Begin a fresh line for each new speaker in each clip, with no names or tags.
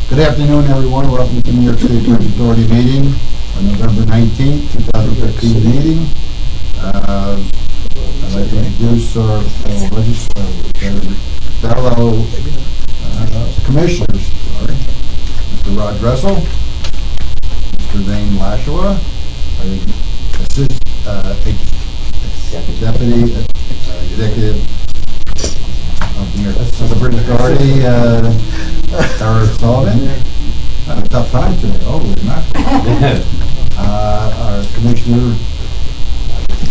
Good afternoon, everyone. Welcome to New York State Bridge Authority meeting on November 19th, 2015 meeting. I'd like to introduce our fellow commissioners. Mr. Rod Dressel, Mr. Zane Lashua, Deputy Executive of the Bridge Authority, Eric Sullivan. A tough time today. Oh, we're not. Our Commissioner,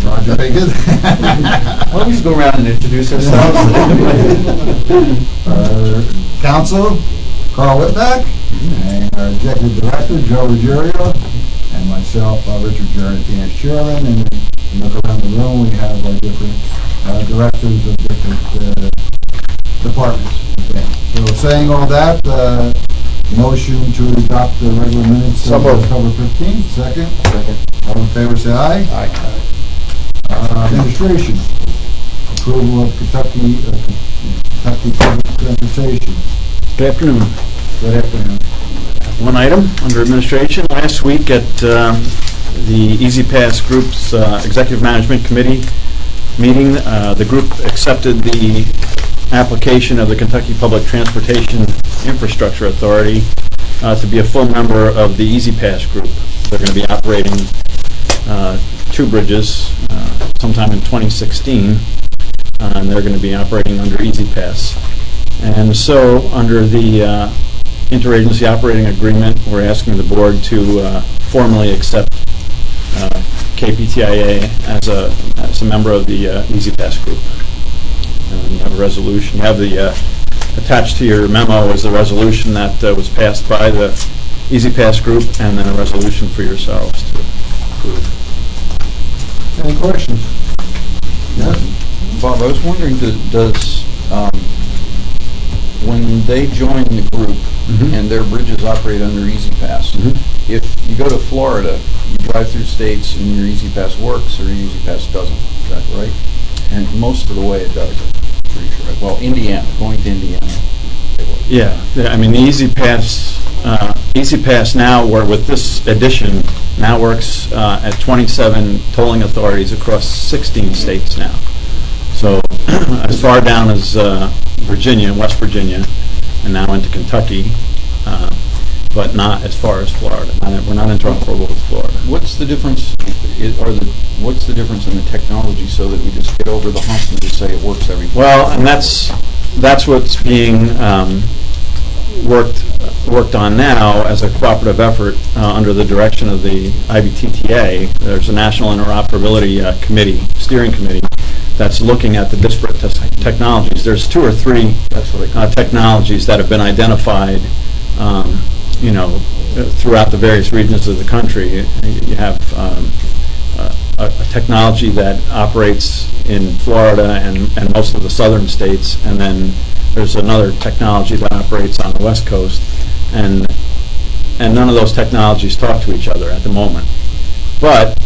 Roger Higgins.
Why don't we just go around and introduce ourselves?
Our Counsel, Carl Whitback, and our Executive Director, Joe Ruggiero, and myself, Richard Jarrett, as Chairman. And we look around the room, we have our different directors of different departments. Okay. So saying all that, motion to adopt the regular minutes of October 15th. Second. All in favor, say aye.
Aye.
Administration. Approval of Kentucky Public Transportation.
Good afternoon.
Good afternoon.
One item under administration. Last week at the EasyPass Group's Executive Management Committee meeting, the group accepted the application of the Kentucky Public Transportation Infrastructure Authority to be a full member of the EasyPass Group. They're going to be operating 2 bridges sometime in 2016, and they're going to be operating under EasyPass. And so, under the interagency operating agreement, we're asking the board to formally accept KPTIA as a member of the EasyPass Group. And you have a resolution. You have the attached to your memo is the resolution that was passed by the EasyPass Group, and then a resolution for yourselves to approve.
Any questions?
Yes. Bob, I was wondering, does when they join the group and their bridges operate under EasyPass, if you go to Florida, you drive through states and your EasyPass works or your EasyPass doesn't, is that right? And most of the way it does, I'm pretty sure. Well, Indiana, going to Indiana.
Yeah, I mean the EasyPass now, with this addition, now works at 27 tolling authorities across 16 states now. So as far down as Virginia, West Virginia, and now into Kentucky, but not as far as Florida. We're not interoperable with Florida.
What's the difference? What's the difference in the technology so that we just get over the hump and just say it works every time?
Well, and that's what's being worked on now as a cooperative effort under the direction of the IBTTA. There's a National Interoperability Steering Committee that's looking at the disparate technologies. There's 2 or 3 technologies that have been identified, throughout the various regions of the country. You have a technology that operates in Florida and most of the southern states, and then there's another technology that operates on the West Coast, and none of those technologies talk to each other at the moment. But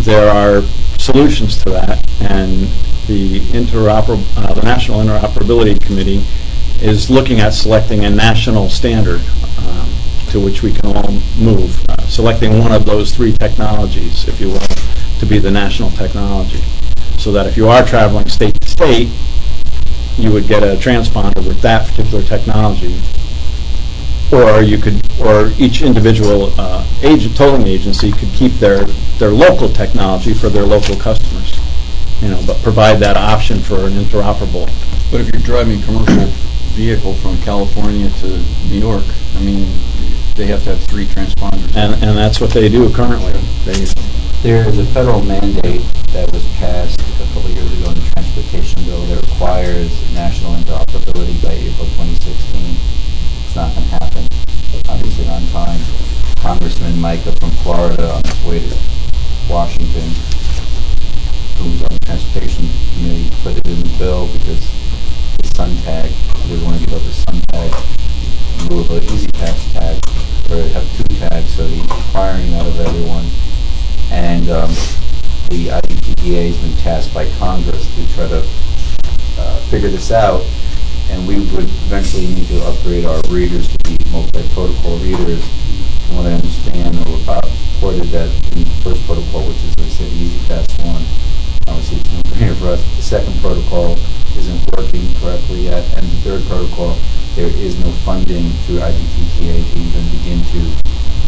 there are solutions to that, and the National Interoperability Committee is looking at selecting a national standard to which we can all move, selecting one of those 3 technologies, if you will, to be the national technology, so that if you are traveling state to state, you would get a transponder with that particular technology, or each individual tolling agency could keep their local technology for their local customers, but provide that option for an interoperable.
But if you're driving a commercial vehicle from California to New York, I mean, they have to have 3 transponders.
And that's what they do currently.
There is a federal mandate that was passed a couple of years ago in the transportation bill that requires national interoperability by April 2016. It's not going to happen, obviously, on time. Congressman Micah from Florida, on his way to Washington, who's on the transportation committee, put it in the bill because the sun tag, they want to give up the sun tag in lieu of an EasyPass tag, or have 2 tags, so he's requiring that of everyone. And the IBTTA has been tasked by Congress to try to figure this out, and we would eventually need to upgrade our readers to be multi-protocol readers. From what I understand, or Bob reported that in the first protocol, which is, like I said, EasyPass 1, obviously it's no-brainer for us. The second protocol isn't working correctly yet, and the third protocol, there is no funding through IBTTA to even begin to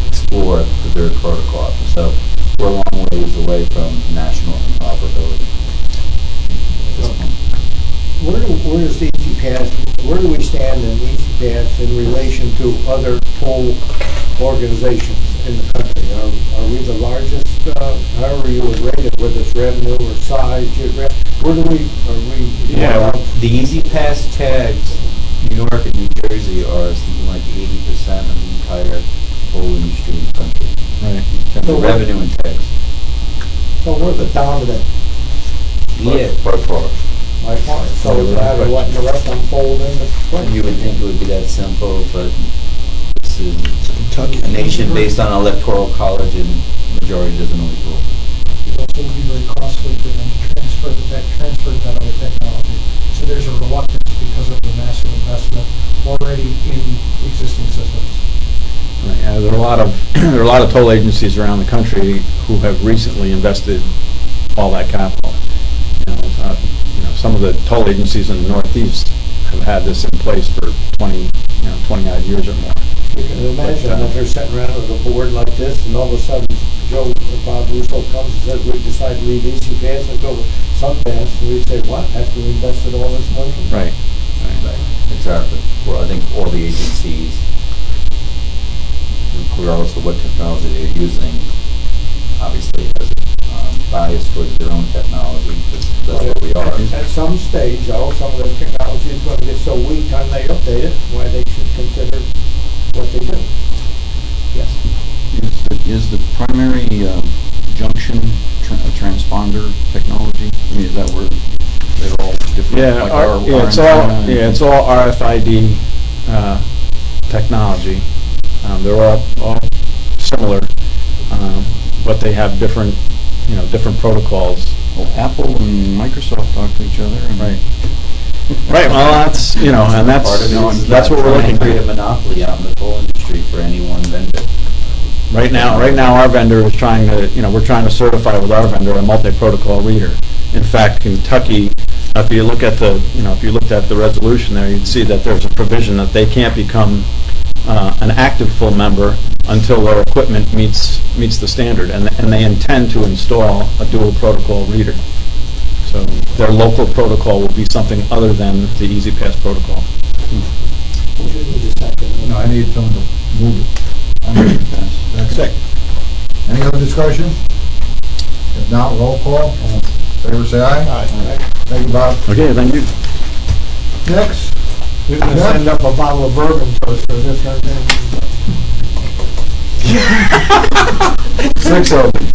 explore the third protocol. So we're a long ways away from national interoperability at this point.
Where is the EasyPass, where do we stand in EasyPass in relation to other toll organizations in the country? Are we the largest, however you would rate it, whether it's revenue or size, where do we, are we?
Yeah,
The EasyPass tags, New York and New Jersey are something like 80% of the entire toll industry in the country.
Right.
In terms of revenue and tags.
So we're the dominant
Yeah, by far.
by far. So it's a matter of letting the rest unfold in the
And you would think it would be that simple, but this is
Kentucky.
a nation based on electoral college, and majority doesn't always rule.
It also would be very costly for them to transfer that other technology. So there's a reluctance because of the massive investment already in existing systems.
Right. There are a lot of toll agencies around the country who have recently invested all that capital. Some of the toll agencies in the Northeast have had this in place for 20-odd years or more.
You can imagine that they're sitting around with a board like this, and all of a sudden, Bob Russo comes and says, we decide to leave EasyPass and go with SunPass, and we say, what, after we invested all this money?
Right.
Exactly. Well, I think all the agencies, regardless of what technology they're using, obviously has bias towards their own technology, because that's what we are.
At some stage, though, some of the technology is going to get so weak time they update it, why they should consider what they do.
Yes.
Is the primary junction transponder technology? I mean, is that where they're all different?
Yeah,
like our
it's all RFID technology. They're all similar, but they have different protocols.
Well, Apple and Microsoft talk to each other. And
Right. Right. Well, that's and that's
Part of it is
that's what we're
trying
looking
to create a
at.
monopoly out in the toll industry for any one vendor.
Right now, our vendor is trying to, we're trying to certify with our vendor a multi-protocol reader. In fact, Kentucky, if you look at if you looked at the resolution there, you'd see that there's a provision that they can't become an active full member until their equipment meets the standard, and they intend to install a dual protocol reader. So their local protocol will be something other than the EasyPass protocol.
No, I need someone to move it. That's it. Any other discussion? If not, roll call. All in favor, say aye.
Aye.
Thank you, Bob.
Okay, thank you.
Next.
You're going to send up a bottle of bourbon to us for this, right there.
6 of them.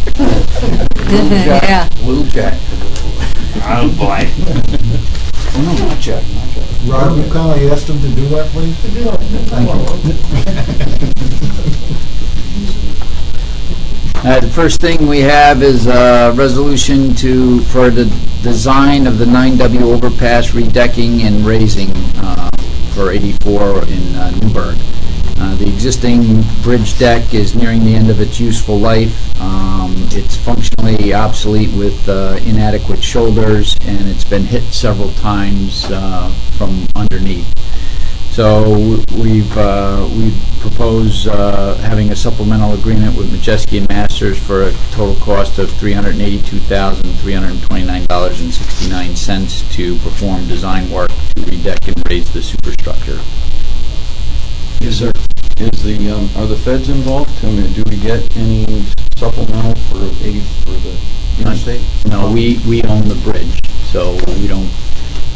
Yeah.
Little Jack.
Oh, boy.
Oh, no, not Jack.
Rob, you kindly asked them to do that, please? Thank you.
The first thing we have is a resolution for the design of the 9W overpass redecking and raising for 84 in Newburgh. The existing bridge deck is nearing the end of its useful life. It's functionally obsolete with inadequate shoulders, and it's been hit several times from underneath. So we propose having a supplemental agreement with Majeski and Masters for a total cost of $382,329.69 to perform design work to redeck and raise the superstructure.
Yes, sir. Are the feds involved? I mean, do we get any supplemental for the interstate?
No, we own the bridge, so we don't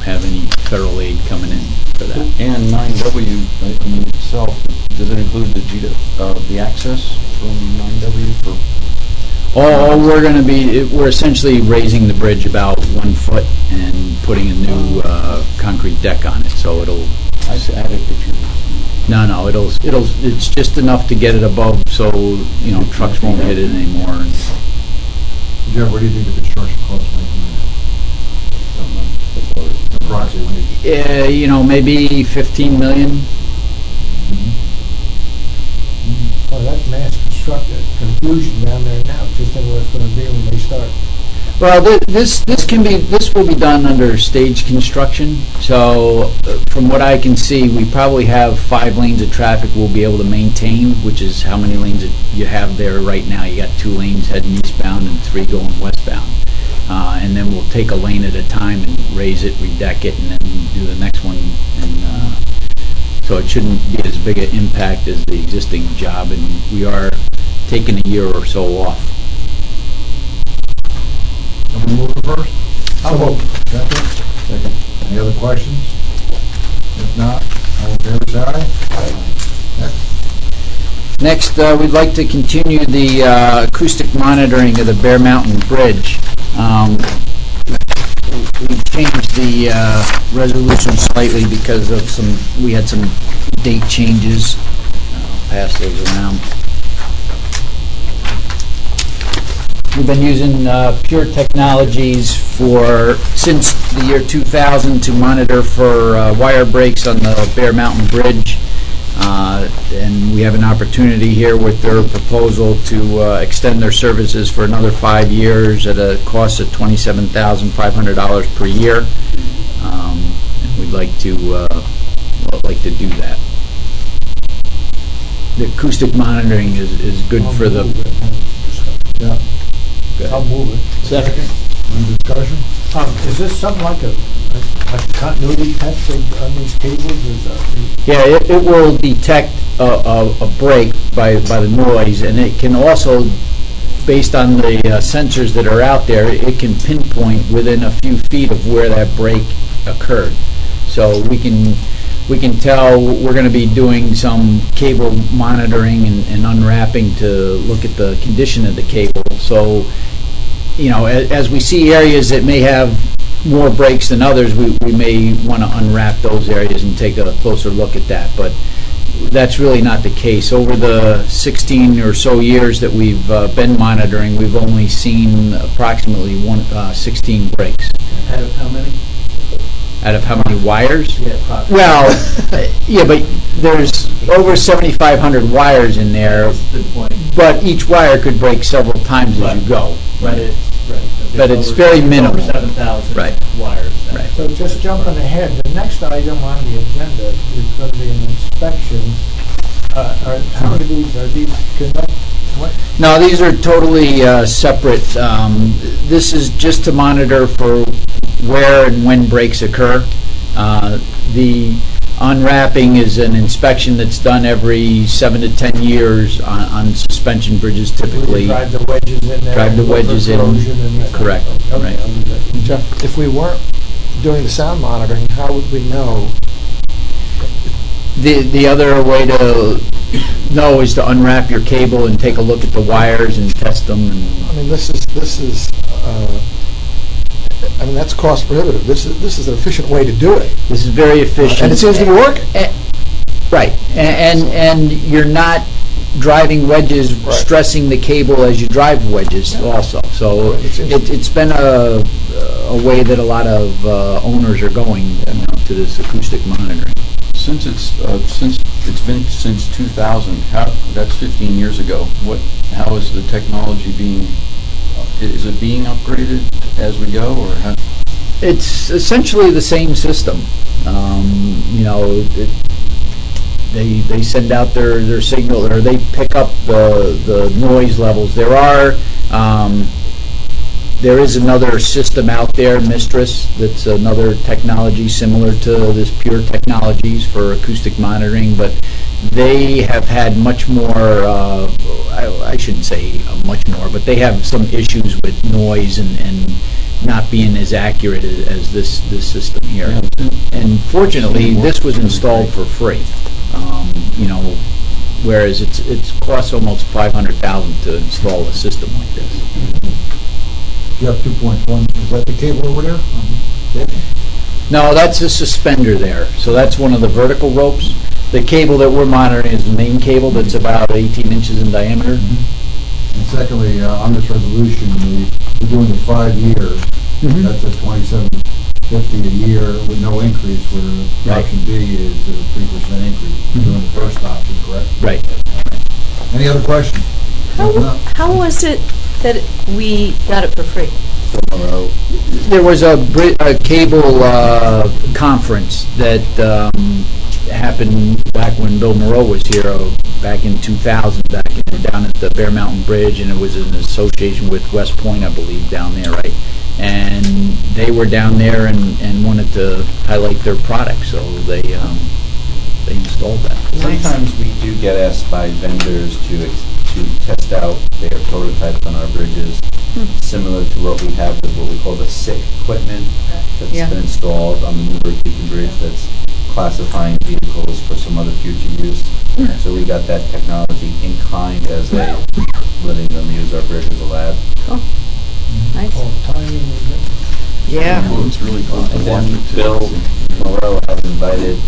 have any federal aid coming in for that.
And 9W itself, does it include the access from 9W for?
We're essentially raising the bridge about 1 foot and putting a new concrete deck on it, so it'll.
I added pictures.
No, it's just enough to get it above so, trucks won't hit it anymore.
Jeff, what do you think the construction cost might come in? Approximately.
Maybe 15 million.
mass constructed confusion down there now, just in what it's gonna be when they start.
Well, this will be done under stage construction. So, from what I can see, we probably have 5 lanes of traffic we'll be able to maintain, which is how many lanes that you have there right now. You got 2 lanes heading eastbound and 3 going westbound. And then we'll take a lane at a time and raise it, redeck it, and then do the next one. And so it shouldn't be as big an impact as the existing job. And we are taking a year or so off.
Somebody move it first? I'll move. Second. Any other questions? If not, all in favor, say aye. Next.
Next, we'd like to continue the acoustic monitoring of the Bear Mountain Bridge. We changed the resolution slightly because of we had some date changes. I'll pass those around. We've been using Pure Technologies since the year 2000 to monitor for wire breaks on the Bear Mountain Bridge. And we have an opportunity here with their proposal to extend their services for another 5 years at a cost of $27,500 per year. And we'd like to do that. The acoustic monitoring is good for the.
Yeah.
I'll move it.
Second.
Any discussion?
Is this something like a continuity test on these cables?
Yeah, it will detect a break by the noise, and it can also, based on the sensors that are out there, it can pinpoint within a few feet of where that break occurred. So we can tell we're going to be doing some cable monitoring and unwrapping to look at the condition of the cable. So, as we see areas that may have more breaks than others, we may want to unwrap those areas and take a closer look at that. But that's really not the case. Over the 16 or so years that we've been monitoring, we've only seen approximately 16 breaks.
Out of how many?
Out of how many wires?
Yeah, approximately.
Well, yeah, but there's over 7,500 wires in there,
Good point.
but each wire could break several times as you go.
Right.
But it's very minimal.
Over 7,000
Right.
wires.
Right.
So just jumping ahead, the next item on the agenda is going to be an inspection. How are these conducted? What?
No, these are totally separate. This is just to monitor for where and when breaks occur. The unwrapping is an inspection that's done every 7 to 10 years on suspension bridges typically.
We drive the wedges in there.
Drive the
and look for
wedges in.
corrosion and that.
Correct.
Okay,
Right.
I'll do that.
Jeff, if we weren't doing the sound monitoring, how would we know?
The other way to know is to unwrap your cable and take a look at the wires and test them. And
I mean, this is that's cost prohibitive. This is an efficient way to do it.
this is very efficient.
And it seems to be working.
Right, and you're not driving wedges,
Right.
stressing the cable as you drive wedges also. So it's been a way that a lot of owners are going to this acoustic monitoring.
Since it's been since 2000, that's 15 years ago. How is the technology being? Is it being upgraded as we go, or how?
It's essentially the same system. They send out their signal, or they pick up the noise levels. There is another system out there, Mistress, that's another technology similar to this Pure Technologies for acoustic monitoring, but they have had much more, I shouldn't say much more, but they have some issues with noise and not being as accurate as this system here. And fortunately, this was installed for free. Whereas it's costs almost $500,000 to install a system like this.
You have 2.1, is that the cable over there?
No, that's a suspender there. So that's one of the vertical ropes. The cable that we're monitoring is the main cable that's about 18 inches in diameter.
And secondly, on this resolution, we're doing the 5 years. That's at $27.50 a year with no increase, where
Right.
option B is a 3% increase. We're doing the first option, correct?
Right.
Any other questions? If not-
How was it that we got it for free?
There was a cable conference that happened back when Bill Moreau was here, back in 2000, down at the Bear Mountain Bridge, and it was in association with West Point, I believe, down there, right? And they were down there and wanted to highlight their product, so they installed that.
Sometimes we do get asked by vendors to test out their prototypes on our bridges, similar to what we have with what we call the SICK equipment that's
Yeah.
been installed on the Newburgh Beacon Bridge that's classifying vehicles for some other future use. So we got that technology in kind as letting them use our bridge as a lab.
Cool. Nice.
Yeah, well, it's really cool to
And
watch
then
it too.
Bill Moreau has invited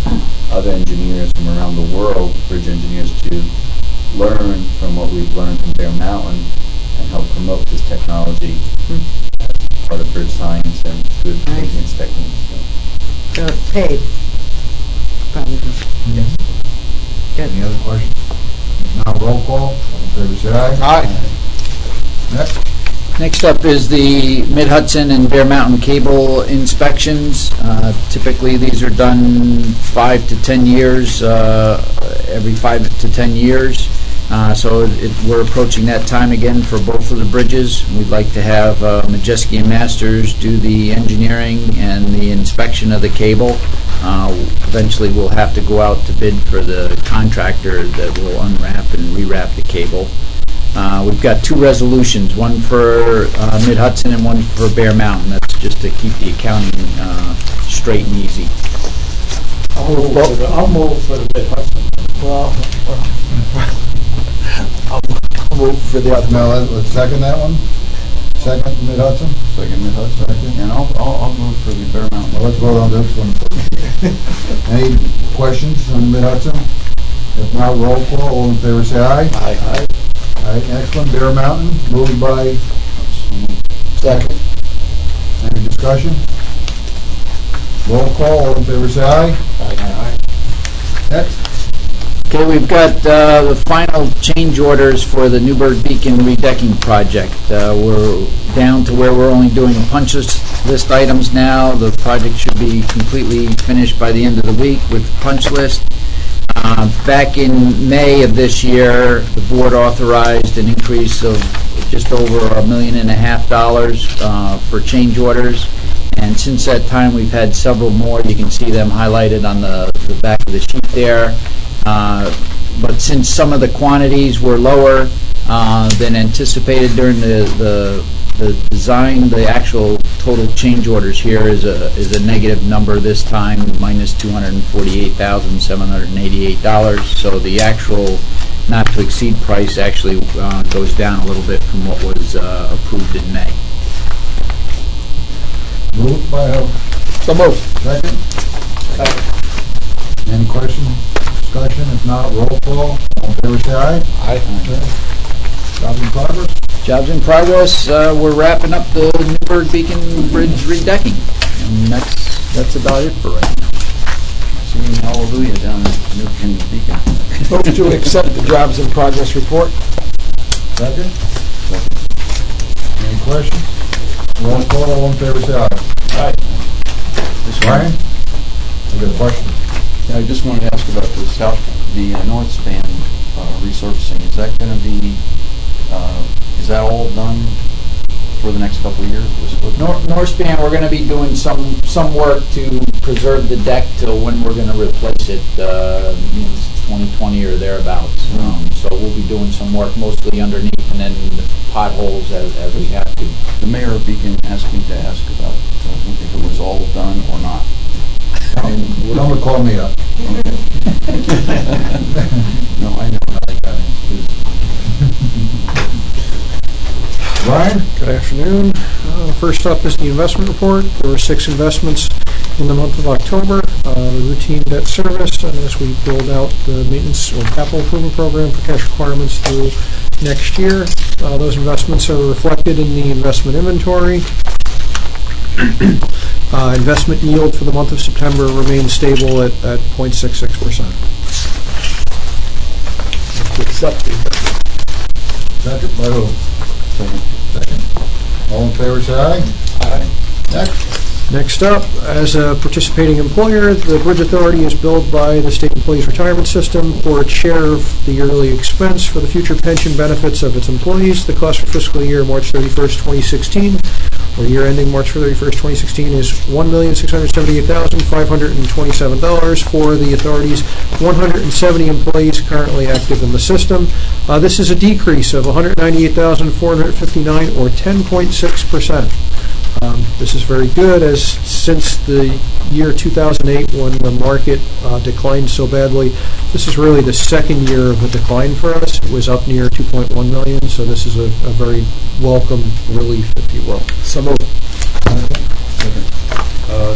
other engineers from around the world, bridge engineers, to learn from what we've learned from Bear Mountain and help promote this technology as part of bridge science and good maintenance techniques.
So it's paid, probably.
Yes.
Good.
Any other questions? If not, roll call. All in favor, say aye.
Aye.
Next.
Next up is the Mid-Hudson and Bear Mountain cable inspections. Typically, these are done 5 to 10 years, every 5 to 10 years. So we're approaching that time again for both of the bridges. We'd like to have Majeski and Masters do the engineering and the inspection of the cable. Eventually, we'll have to go out to bid for the contractor that will unwrap and rewrap the cable. We've got 2 resolutions, one for Mid-Hudson and one for Bear Mountain. That's just to keep the accounting straight and easy.
I'll move for the Mid-Hudson.
Well, I'll move for the other.
Now, let's second that one. Second, Mid-Hudson.
Second Mid-Hudson.
Second.
And I'll move for the Bear Mountain.
Well, let's vote on this one first. Any questions on Mid-Hudson? If not, roll call. All in favor, say aye.
Aye.
All right, next one, Bear Mountain, moved by,
Second.
any discussion? Roll call, all in favor, say aye.
Aye.
Next.
Okay, we've got the final change orders for the Newburgh Beacon redecking project. We're down to where we're only doing punch list items now. The project should be completely finished by the end of the week with punch list. Back in May of this year, the board authorized an increase of just over $1.5 million for change orders. And since that time, we've had several more. You can see them highlighted on the back of the sheet there. But since some of the quantities were lower than anticipated during the design, the actual total change orders here is a negative number this time, minus $248,788. So the actual not to exceed price actually goes down a little bit from what was approved in May.
Moved by,
So moved.
second? Any question, discussion? If not, roll call, all in favor, say aye.
Aye.
Job in progress?
Jobs in progress. We're wrapping up the Newburgh Beacon Bridge redecking. And that's about it for right now.
Singing hallelujah down in the Beacon.
Move to accept the jobs in progress report.
Second? Any questions? Roll call, all in favor, say aye.
Aye.
Brian? I got a question.
Yeah, I just wanted to ask about the north span resurfacing. Is that going to be, is that all done for the next couple of years?
North span, we're going to be doing some work to preserve the deck till when we're going to replace it, 2020 or thereabouts. So we'll be doing some work mostly underneath and then potholes as we have to.
The mayor of Beacon asked me to ask about if it was all done or not.
Someone call me up.
No, I know. I like that.
Brian?
Good afternoon. First up is the investment report. There were 6 investments in the month of October. Routine debt service, and as we build out the maintenance or capital improvement program for cash requirements through next year, those investments are reflected in the investment inventory. Investment yield for the month of September remains stable at 0.66%.
To accept the
Second by who? Second. All in favor, say aye. Aye. Next.
Next up, as a participating employer, the Bridge Authority is billed by the State Employees Retirement System for its share of the yearly expense for the future pension benefits of its employees. The cost for fiscal year March 31st, 2016, or year ending March 31st, 2016, is $1,678,527 for the Authority's 170 employees currently active in the system. This is a decrease of $198,459, or 10.6%. This is very good, as since the year 2008, when the market declined so badly, this is really the second year of a decline for us. It was up near 2.1 million, so this is a very welcome relief, if you will. So moved.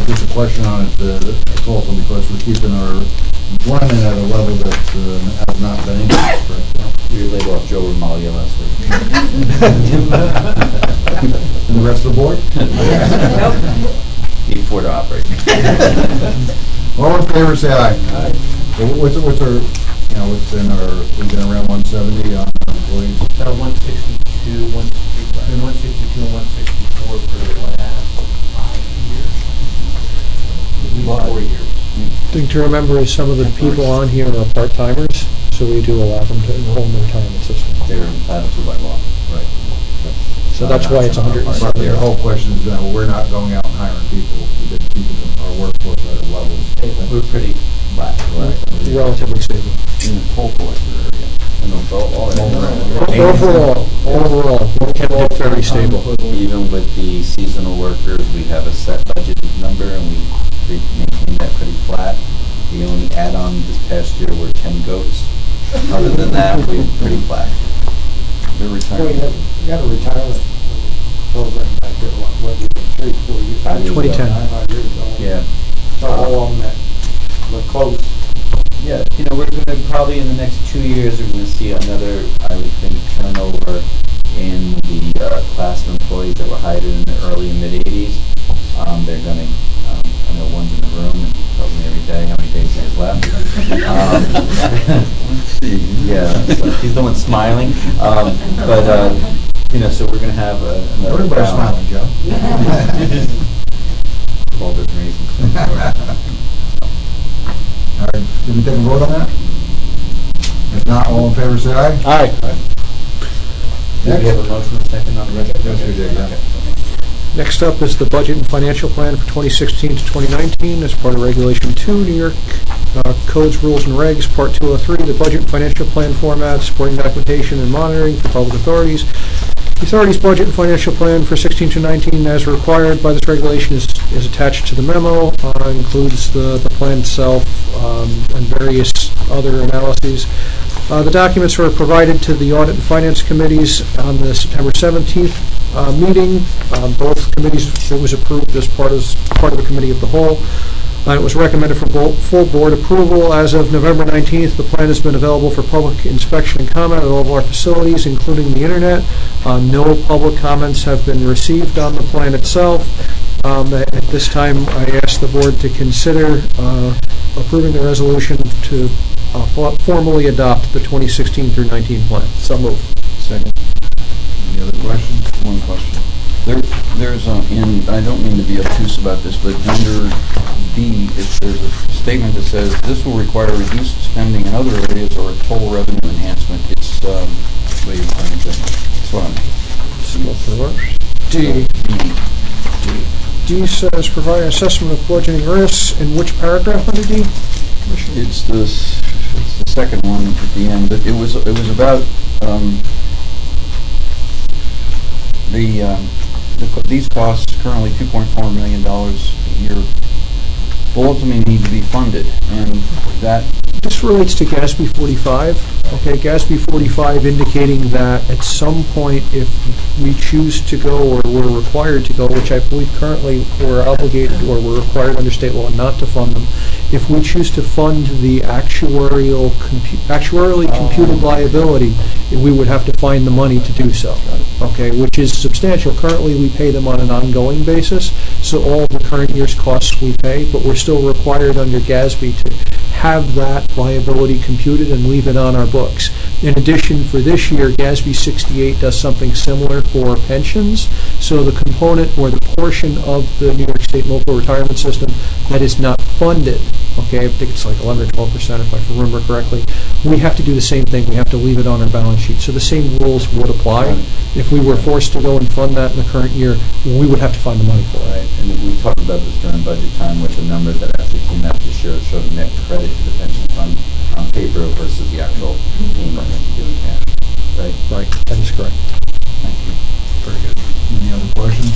Just a question on it. It's also because we're keeping our employment at a level that has not been increased, correct?
We laid off Joe Romalia last week.
And the rest of the board?
Need four to operate.
All in favor, say aye. Aye. So what's our, what's in our, we've been around 170 on our employees?
162, 162 and 164 for the last 5 years. 4 years.
Thing to remember is some of the people on here are part-timers, so we do allow them to enroll in the retirement system.
They're entitled to by law.
Right.
So that's why it's 170.
But the whole question is, we're not going out and hiring people. We've been keeping our workforce at a level.
We're pretty flat.
Right.
Relatively stable.
In the toll collector area. And all
Overall, we kept it very stable.
Even with the seasonal workers, we have a set budget number, and we maintain that pretty flat. The only add-on this past year were 10 goats. Other than that, we're pretty flat.
They're
Well,
retiring.
you got a retirement program back there, what, 3, 4 years?
2010.
5 years ago.
Yeah.
So how long that, we're close.
Yeah, we're going to probably in the next 2 years, we're going to see another, I would think, turnover in the class of employees that were hired in the early and mid-'80s. They're going to, I know one's in the room and tells me every day how many days he has left. Yeah, so he's the one smiling. So we're going to have another
Everybody's
round.
smiling, Joe.
For all different reasons.
All right, did we take a vote on that? If not, all in favor, say aye.
Aye.
Did we have a motion and a second on the record?
Yes, we did, yeah.
Next up is the budget and financial plan for 2016 to 2019 as part of Regulation 2, New York Codes, Rules, and Regs, Part 203, the budget and financial plan format, supporting documentation and monitoring for public authorities. The authority's budget and financial plan for 16 to 19, as required by this regulation, is attached to the memo. Includes the plan itself and various other analyses. The documents were provided to the Audit and Finance Committees on the September 17th meeting. Both committees, it was approved as part of the Committee of the Whole. It was recommended for full board approval. As of November 19th, the plan has been available for public inspection and comment at all of our facilities, including the internet. No public comments have been received on the plan itself. At this time, I ask the board to consider approving the resolution to formally adopt the 2016 through 19 plan. So moved.
Second.
Any other questions?
One question. There's and I don't mean to be obtuse about this, but under B, there's a statement that says this will require reduced spending in other areas or a total revenue enhancement. It's wait, that's what I'm.
D. D says provide an assessment of budgeting risks. In which paragraph under D?
It's the second one at the end, but it was about these costs, currently $2.4 million a year, will ultimately need to be funded, and that...
This relates to GASB 45. Okay, GASB 45 indicating that at some point, if we choose to go or we're required to go, which I believe currently we're obligated or we're required under state law not to fund them, if we choose to fund the actuarially computed liability, we would have to find the money to do so. Okay, which is substantial. Currently, we pay them on an ongoing basis, so all of the current year's costs we pay, but we're still required under GASB to have that liability computed and leave it on our books. In addition, for this year, GASB 68 does something similar for pensions. So the component or the portion of the New York State local retirement system that is not funded, okay, I think it's like 11 or 12% if I remember correctly, we have to do the same thing. We have to leave it on our balance sheet. So the same rules would apply. If we were forced to go and fund that in the current year, we would have to find the money for it.
Right, and we talked about this during budget time with the numbers that actually came out this year showed net credit to the pension fund on paper versus the actual payment that you do in cash, right?
Right, that is correct.
Thank you.
Very good. Any other questions?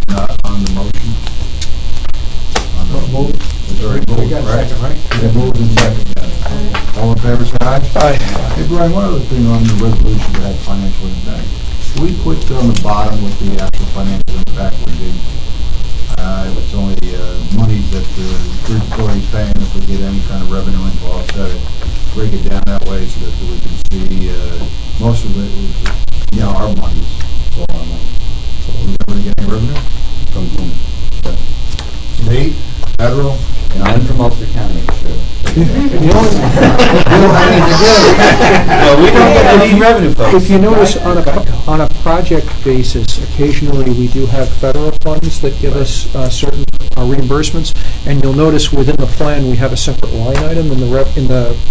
Not on the motion? On the
Move.
It's already
We
moved,
got a
right?
second, right?
Yeah, moved and second, yes. All in favor, say aye.
Aye.
Hey, Brian, one other thing on the resolution that had financial impact. We put on the bottom what the actual financial impact would be. If it's only monies that the group authority's paying, if we get any kind of revenue into offset it, break it down that way so that we can see most of it is, our monies.
It's all our money.
We're never going to get any revenue?
From whom?
State, federal?
And from Ulster County, sure.
Well,
we don't get any revenue, folks.
If you notice, on a project basis, occasionally we do have federal funds that give us certain reimbursements, and you'll notice within the plan we have a separate line item in the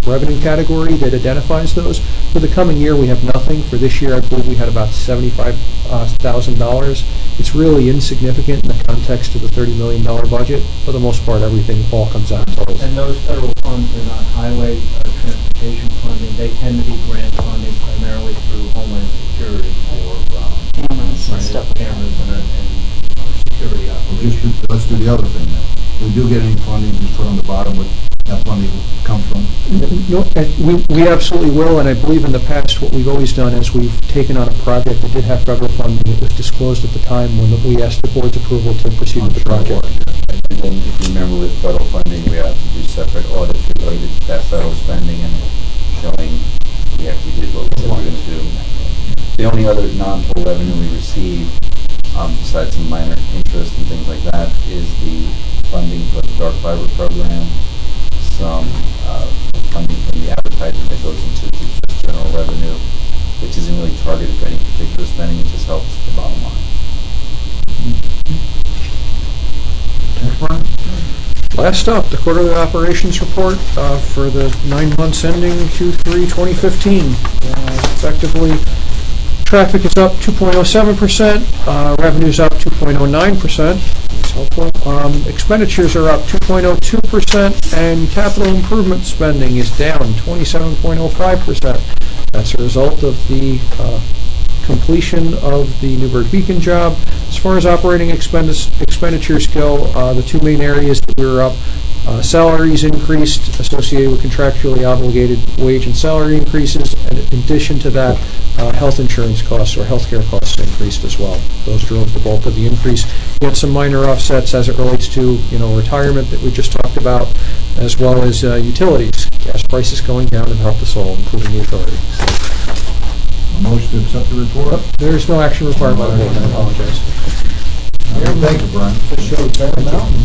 revenue category that identifies those. For the coming year, we have nothing. For this year, I believe we had about $75,000. It's really insignificant in the context of the $30 million budget. For the most part, everything all comes out total.
And those federal funds are not highway transportation funding. They tend to be grant funding primarily through Homeland Security for
Cameras and stuff like that.
cameras and security operations.
Let's do the other thing then. If we do get any funding, just put on the bottom what that funding comes from.
No, we absolutely will, and I believe in the past what we've always done is we've taken on a project that did have federal funding. It was disclosed at the time when we asked the board's approval to proceed with the project.
And then if you remember with federal funding, we have to do separate audits related to that federal spending and showing we actually did what we said we were going to do. The only other non-toll revenue we receive, besides some minor interest and things like that, is the funding for the dark fiber program, some funding from the advertising that goes into just general revenue, which isn't really targeted for any particular spending, it just helps the bottom line.
Next one?
Last up, the quarterly operations report for the 9 months ending Q3 2015. Effectively, traffic is up 2.07%, revenue's up 2.09%. That's helpful. Expenditures are up 2.02%, and capital improvement spending is down 27.05%. That's a result of the completion of the Newburgh Beacon job. As far as operating expenditures go, the two main areas that we were up, salaries increased associated with contractually obligated wage and salary increases, and in addition to that, health insurance costs or healthcare costs increased as well. Those drove the bulk of the increase. We had some minor offsets as it relates to, retirement that we just talked about, as well as utilities. Gas prices going down have helped us all, including the authority.
A motion to accept the report?
There is no action required by the board. I apologize.
Thank you, Brian.
Just showed Bear Mountain,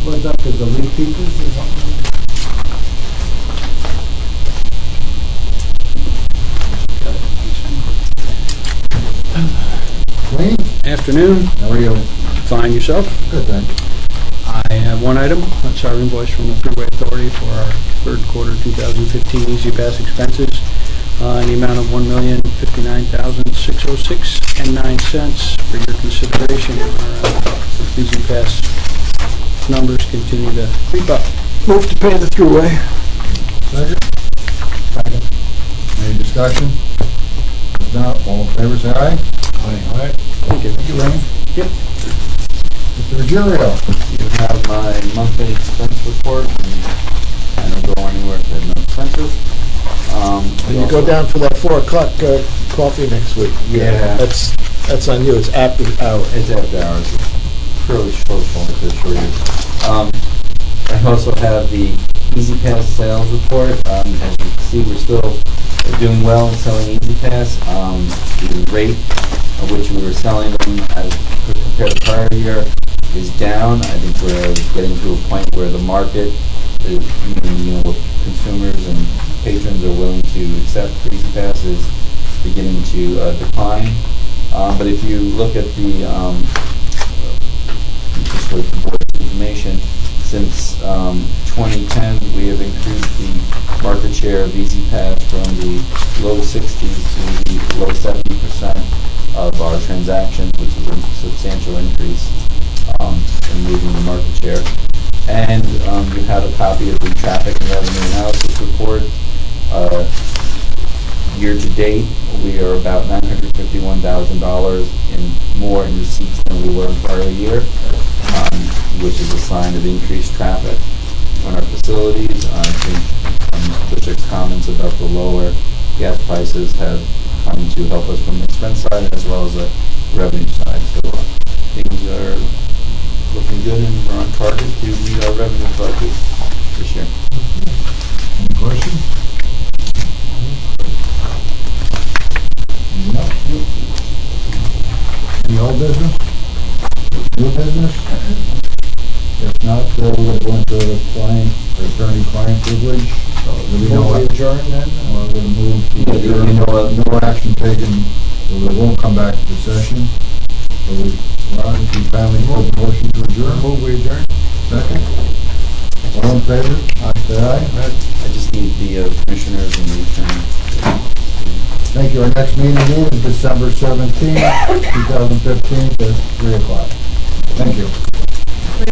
what's up, is the leaf peepers or something?
Wayne,
Afternoon.
how are you?
Fine, yourself?
Good, thanks.
I have one item. That's our invoice from the Freeway Authority for our third quarter 2015 Easy Pass expenses in the amount of $1,059,606.09 for your consideration. Our Easy Pass numbers continue to creep up.
Move to pay the throughway.
Second. Any discussion? If not, all in favor, say aye. Aye.
Thank you.
Thank you, Wayne.
Yep.
Mr. Ruggiero.
You have my monthly expense report, and I don't go anywhere if there's no expenses.
And you go down for that 4 o'clock coffee next week.
Yeah.
That's on you. It's after hours.
It's after hours. It's fairly short, I can assure you. I also have the Easy Pass sales report. As you can see, we're still doing well in selling Easy Pass. The rate at which we were selling them as compared to prior year is down. I think we're getting to a point where the market what consumers and patrons are willing to accept for Easy Pass is beginning to decline. But if you look at the, just for the board's information, since 2010, we have increased the market share of Easy Pass from the low 60s to the low 70% of our transactions, which is a substantial increase in moving the market share. And you have a copy of the traffic and revenue analysis report. Year to date, we are about $951,000 more in receipts than we were in prior year, which is a sign of increased traffic on our facilities. I think Mr. Bishop's comments about the lower gas prices have come to help us from the expense side as well as the revenue side. So things are looking good, and we're on target to meet our revenue budget this year.
Any questions? No. Any old business? New business? If not, we're going to go into the client, or attorney-client privilege. Do we know what?
Adjourn then?
We're going to move to adjourn. No action taken, so we won't come back to the session. So Ron, if you kindly put the motion to adjourn.
Move we adjourn?
Second. All in favor? Say aye.
I just need the commissioners and the attorney.
Thank you. Our next meeting is December 17th, 2015 at 3 o'clock. Thank you.